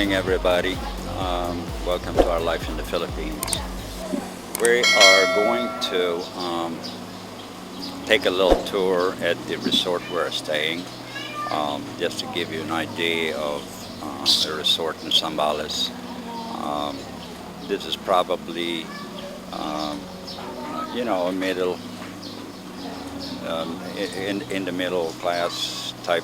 morning, everybody. Welcome to our life in the Philippines. We are going to take a little tour at the resort we're staying, just to give you an idea of the resort in Zambales. This is probably, a middle, in the middle class type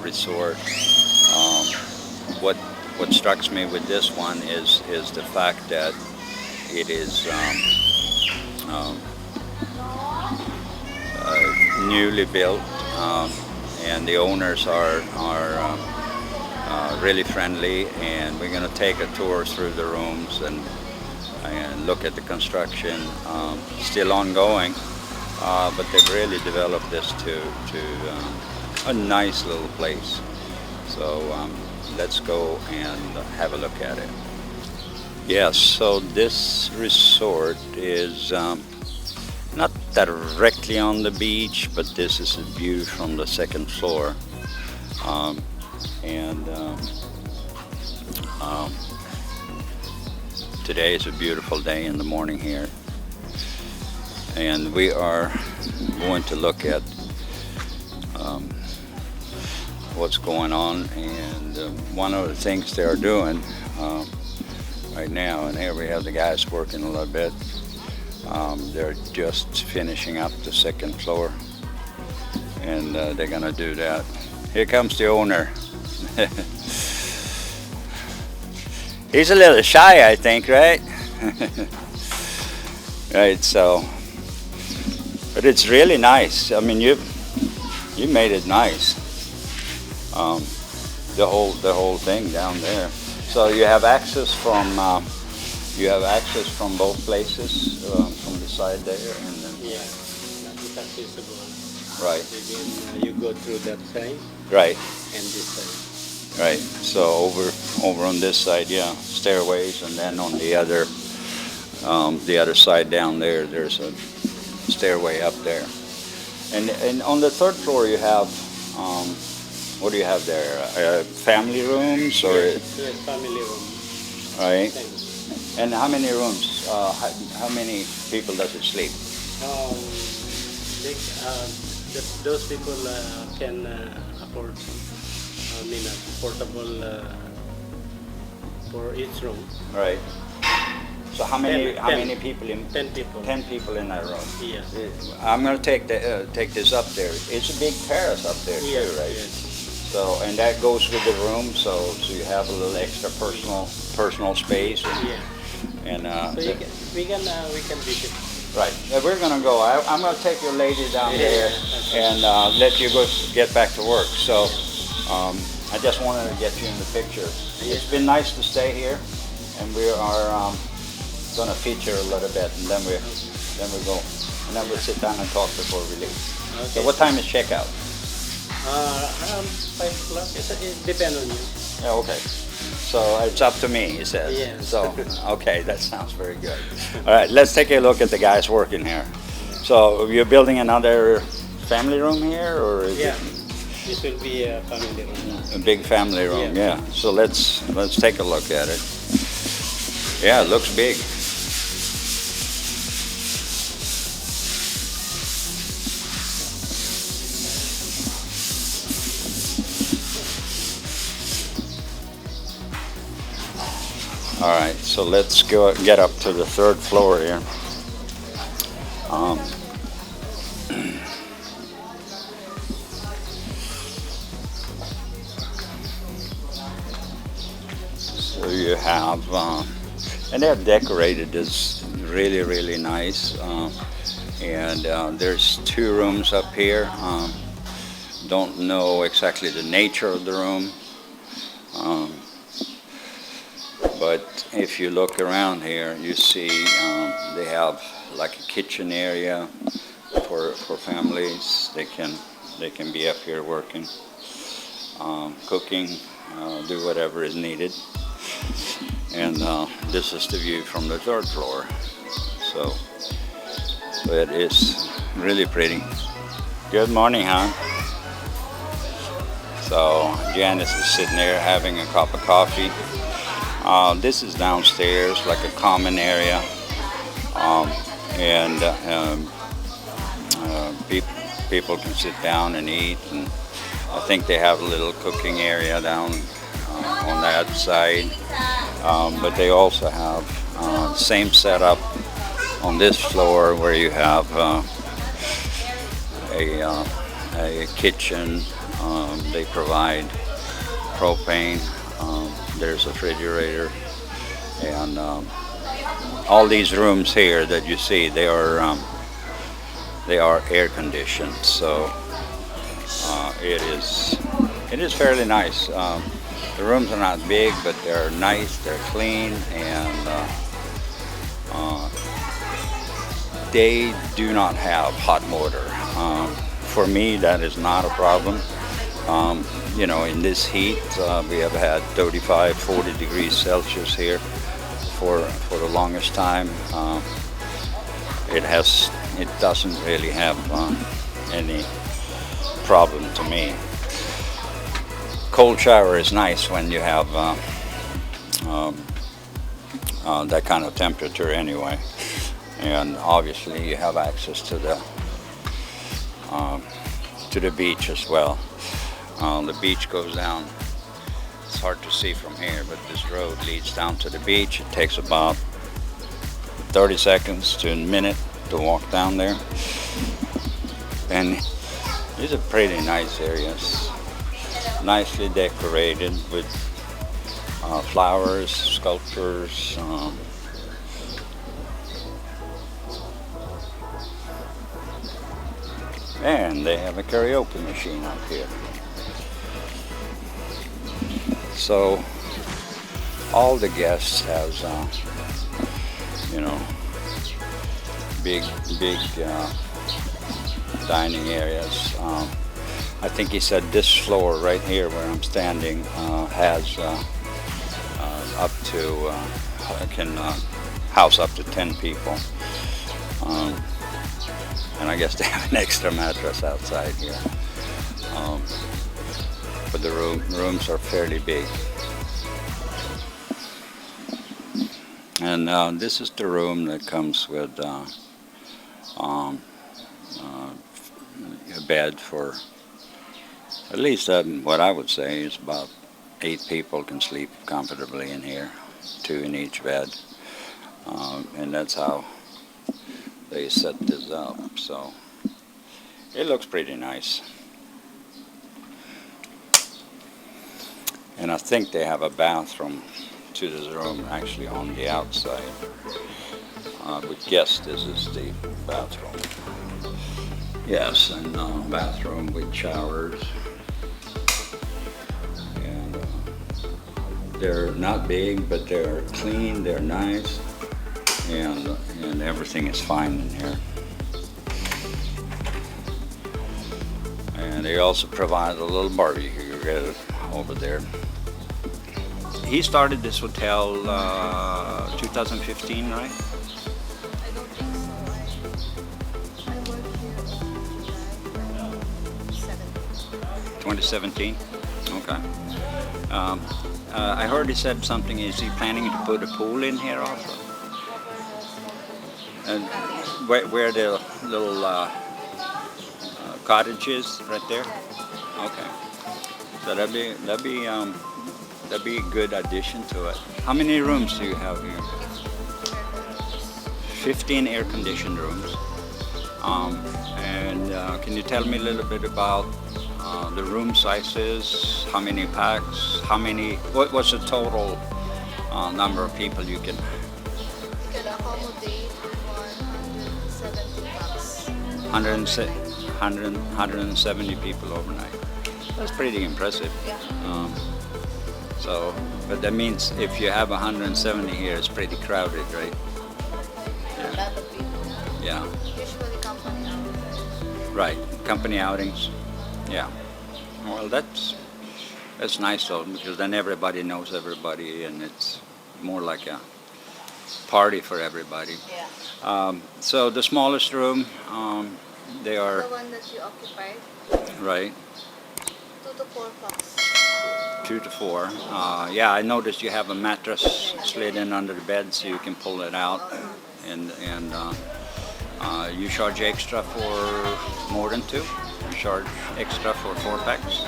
resort. What strikes me with this one is the fact that it is newly built, and the owners are really friendly, and we're going to take a tour through the rooms and look at the construction. Still ongoing, but they've really developed this to a nice little place. So let's go and have a look at it. Yes, so this resort is not directly on the beach, but this is a view from the second floor. Today is a beautiful day in the morning here, and we are going to look at what's going on, and one of the things they are doing right now, and here we have the guys working a little bit. They're just finishing up the second floor, and they're gonna do that. Here comes the owner. He's a little shy, I think, right? Right, so, but it's really nice. I mean, you made it nice. The whole thing down there. So you have access from both places, from the side there, and then it's accessible. right. Again, you go through that side Right. and this side. Right. So over on this side, stairways, and then on the other side down there, there's a stairway up there. And on the third floor you have what do you have there? Family rooms or? Yes, family room. Right. Thanks. And how many rooms? How many people does it sleep? Those people can afford a portable for each room. Right. So how many Ten. people in? 10 people. 10 people in that room. Yes. I'm gonna take this up there. It's a big terrace up there Yes, too, right? yes. So, and that goes with the room, so you have a little extra personal space. Yeah. And So we can visit. right. We're gonna go. I'm gonna take your lady down there and let you go get back to work. So I just wanted to get you in the picture. It's been nice to stay here, and we are gonna feature a little bit, and then we go, and then we'll sit down and talk before we leave. Okay. So what time is checkout? Around 5 o'clock. It depends on you. Yeah, okay. So it's up to me, he says. Yes. So, okay, that sounds very good. All right, let's take a look at the guys working here. So you're building another family room here, or is Yeah. it This will be a family room. a big family room? Yeah. Yeah. So let's take a look at it. Yeah, it looks big. All right, so let's get up to the third floor here. So you have, and they have decorated this really, really nice. And there's 2 rooms up here. Don't know exactly the nature of the room. But if you look around here, you see they have like a kitchen area for families. They can be up here working, cooking, do whatever is needed. And this is the view from the third floor. So it is really pretty. Good morning, hon. So Janice is sitting there having a cup of coffee. This is downstairs, like a common area, and people can sit down and eat. And I think they have a little cooking area down on that side, but they also have same setup on this floor where you have a kitchen. They provide propane. There's a refrigerator, and all these rooms here that you see, they are air conditioned. So it is fairly nice. The rooms are not big, but they're nice. They're clean, and they do not have hot water. For me, that is not a problem. You know, in this heat, we have had 35, 40 degrees Celsius here for the longest time. It doesn't really have any problem to me. Cold shower is nice when you have that kind of temperature anyway, and obviously you have access to the beach as well. The beach goes down. It's hard to see from here, but this road leads down to the beach. It takes about 30 seconds to a minute to walk down there, and these are pretty nice areas, nicely decorated with flowers, sculptures. And they have a karaoke machine out here. So all the guests has, you know, big dining areas. I think he said this floor right here where I'm standing has up to can house up to 10 people. And I guess they have an extra mattress outside here. But the rooms are fairly big. And this is the room that comes with a bed for at least what I would say is about 8 people can sleep comfortably in here, 2 in each bed. And that's how they set this up. So it looks pretty nice. And I think they have a bathroom to this room actually on the outside. I would guess this is the bathroom. Yes, and bathroom with showers. And they're not big, but they're clean, they're nice, and everything is fine in here. And they also provide a little barbecue grill over there. He started this hotel 2015, right? I don't think so. I worked here in 2017? Okay. I heard he said something, is he planning to put a pool in here also? And where the little cottage is, right there? Okay. So that'd be a good addition to it. How many rooms do you have here? 15 air-conditioned rooms. And can you tell me a little bit about the room sizes? How many packs? What's the total number of people you can? You can accommodate 170 bucks. 170 people overnight. That's pretty impressive. Yeah. So, but that means if you have 170 here, it's pretty crowded, right? A lot of people. Yeah. Usually company outings. Right. Company outings. Yeah. Well, that's nice though, because then everybody knows everybody, and it's more like a party for everybody. Yeah. So the smallest room, they are The one that you occupied, right. 2,000 to 4 packs. 2 to 4. Yeah, I noticed you have a mattress slid in under the bed so you can pull it out, and you charge extra for more than 2. You charge extra for 4 packs.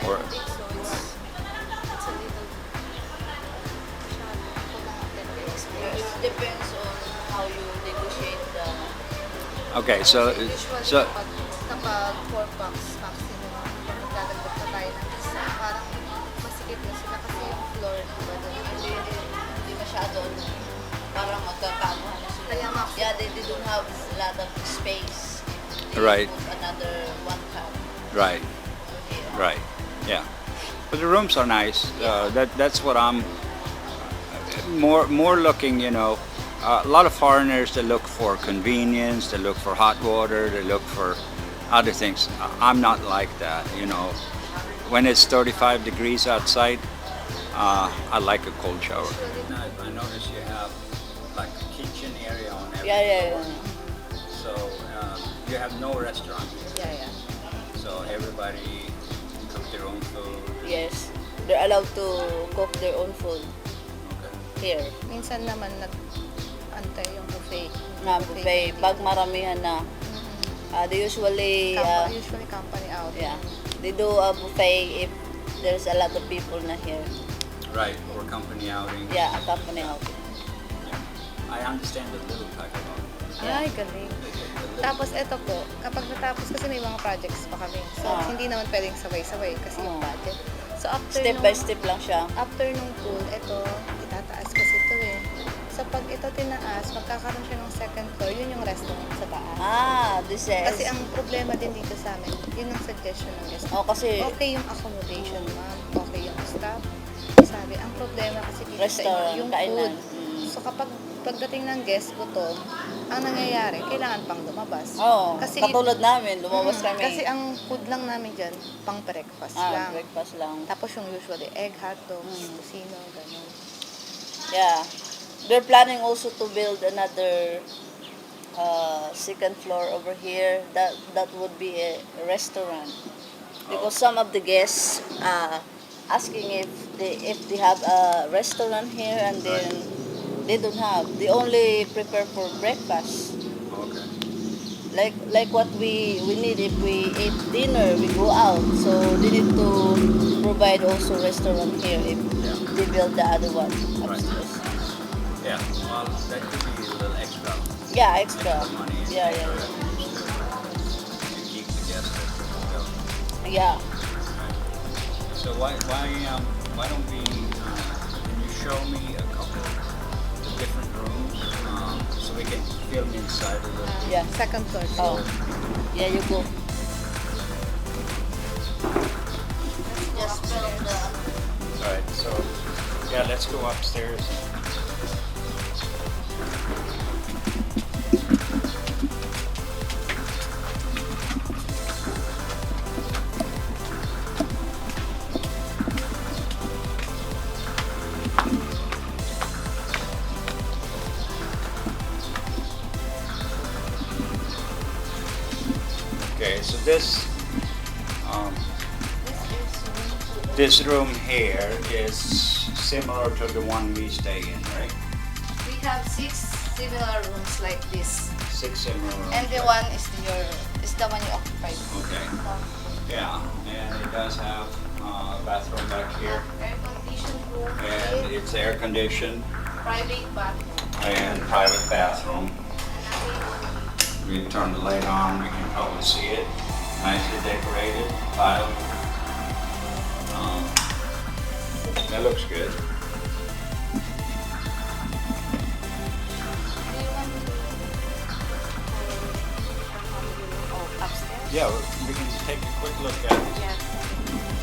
Or I think so. It's a little It depends on how you negotiate the... okay, so usually kapag 4 packs maximum, kapag magdadagdag pa tayo ng isa, parang masikip na sila kasi yung floor, diba? Hindi masyado, parang magkakaguhan na sila. Kaya maximum. Yeah, they don't have a lot of space. They Right. put another 1 cab right, here. right, yeah. But the rooms are nice. That's what I'm more looking. You know, a lot of foreigners, they look for convenience, they look for hot water, they look for other things. I'm not like that. You know, when it's 35 degrees outside, I like a cold shower. I noticed you have like a kitchen area on every Yeah. So you have no restaurant. Yeah. So everybody cook their own food. Yes. They're allowed to cook their own food Okay. here. Minsan naman nag-antay yung buffet. Na buffet, pag maramihan na, they usually, Usually company out. yeah, they do a buffet if there's a lot of people na here. Right, or company outing. Yeah, a company out. I understand a little Tagalog. Ay, galing. Tapos eto po, kapag natapos kasi may mga projects pa kami. So, hindi naman pwedeng sabay-sabay kasi yung budget. So, after Step by step lang siya. After nung pool, eto, itataas kasi ito eh. So, pag ito tinaas, magkakaroon siya ng second floor, yun yung restaurant sa taas. This is... Kasi ang problema din dito sa amin, yun ang suggestion ng guest. kasi Okay yung accommodation, ma'am. Okay yung staff. Sabi, ang problema kasi dito Restaurant, sa yung kainan. food. So, kapag pagdating ng guest gutom, ang nangyayari, kailangan pang lumabas. Kasi katulad namin, lumabas kami. Kasi ang food lang namin dyan, pang breakfast lang. Breakfast lang. Tapos yung usually egg, hot dogs, tocino, gano'n. Yeah. They're planning also to build another second floor over here. That would be a restaurant. Because some of the guests asking if they have a restaurant here, and then they don't have. They only prepare for breakfast. Okay. Like what we need if we eat dinner, we go out. So they need to provide also restaurant here if they build the other one upstairs. Yeah, well, that could be a little extra. Yeah, extra. Money. Yeah. To keep the guests at the hotel. Yeah. So why don't we? Can you show me a couple of different rooms so we can film inside a little? Yeah. Second floor. Oh. Yeah, you go. Just film the... All right. So yeah, let's go upstairs. Okay, so this room here is similar to the one we stay in, right? We have 6 similar rooms like this. 6 similar rooms. And the one is the one you occupied. Okay. Yeah, and it does have a bathroom back here, Air conditioned room. and it's air conditioned Private bathroom. and private bathroom. We turn the light on, we can probably see it. Nicely decorated, tiled. That looks good. Upstairs? Yeah, we can take a quick look at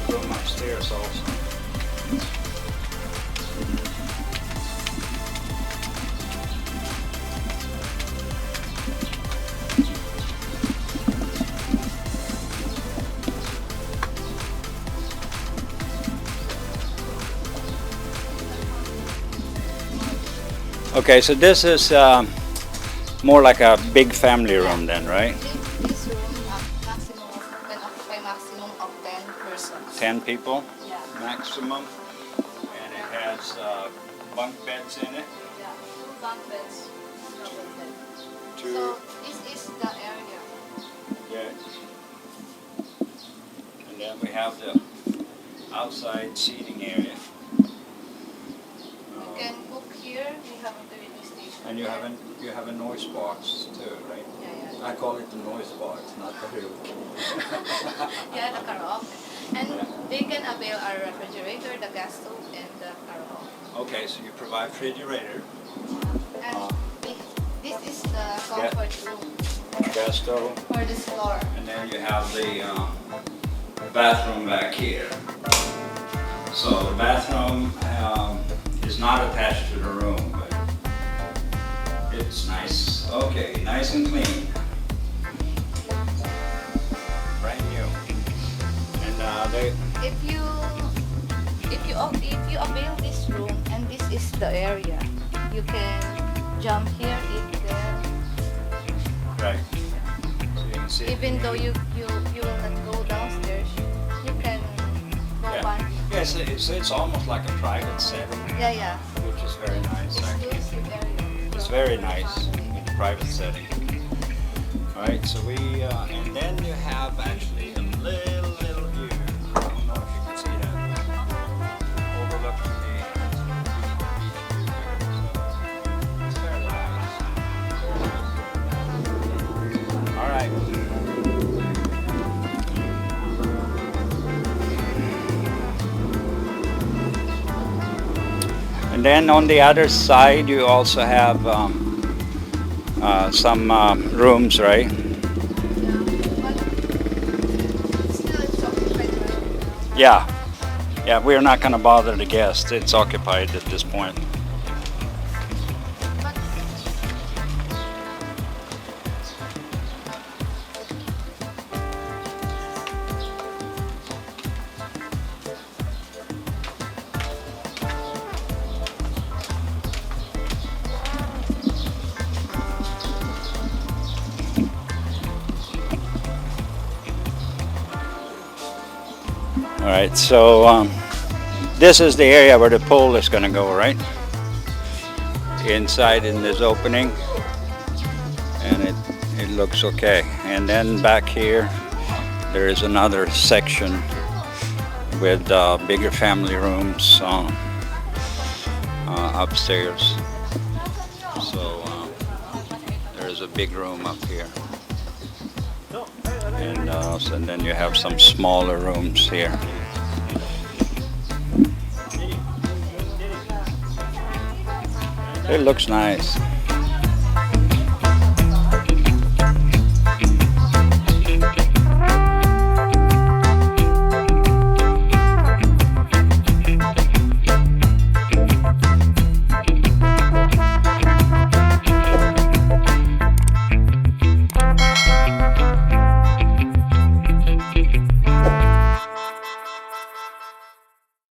the room upstairs also. Okay, so this is more like a big family room then, right? This room, maximum can occupy maximum of 10 per 10 people Yeah. maximum, and it has bunk beds in it. Yeah. 2 bunk beds. Double bed. Two, So this is the area. yeah. And then we have the outside seating area. You can cook here. We have a TV station. And you have a noise box too, right? Yeah, I call it the noise box, not the real. yeah, the karaoke. And they can avail our refrigerator, the gas stove, and the karaoke. Okay, so you provide refrigerator, And this is the comfort room gas stove, for this floor. and then you have the bathroom back here. So the bathroom is not attached to the room, but it's nice. Okay, nice and clean. Brand new. And they If you avail this room, and this is the area, you can jump here, eat there. right. So you can see. Even though you will not go downstairs, you can go on. Yes, it's almost like a private setting, Yeah. which is very nice. Actually. Exclusive area. It's very nice in the private setting. All right, so we and then you have actually a little view. I don't know if you can see that, overlooking the it's very nice. All right. And then on the other side, you also have some rooms, right? Still, it's occupied right now. Yeah, we're not going to bother the guests. It's occupied at this point. But All right, so this is the area where the pool is going to go, right? Inside in this opening, and it looks okay. And then back here, there is another section with bigger family rooms upstairs. So there's a big room up here. And then you have some smaller rooms here. It looks nice.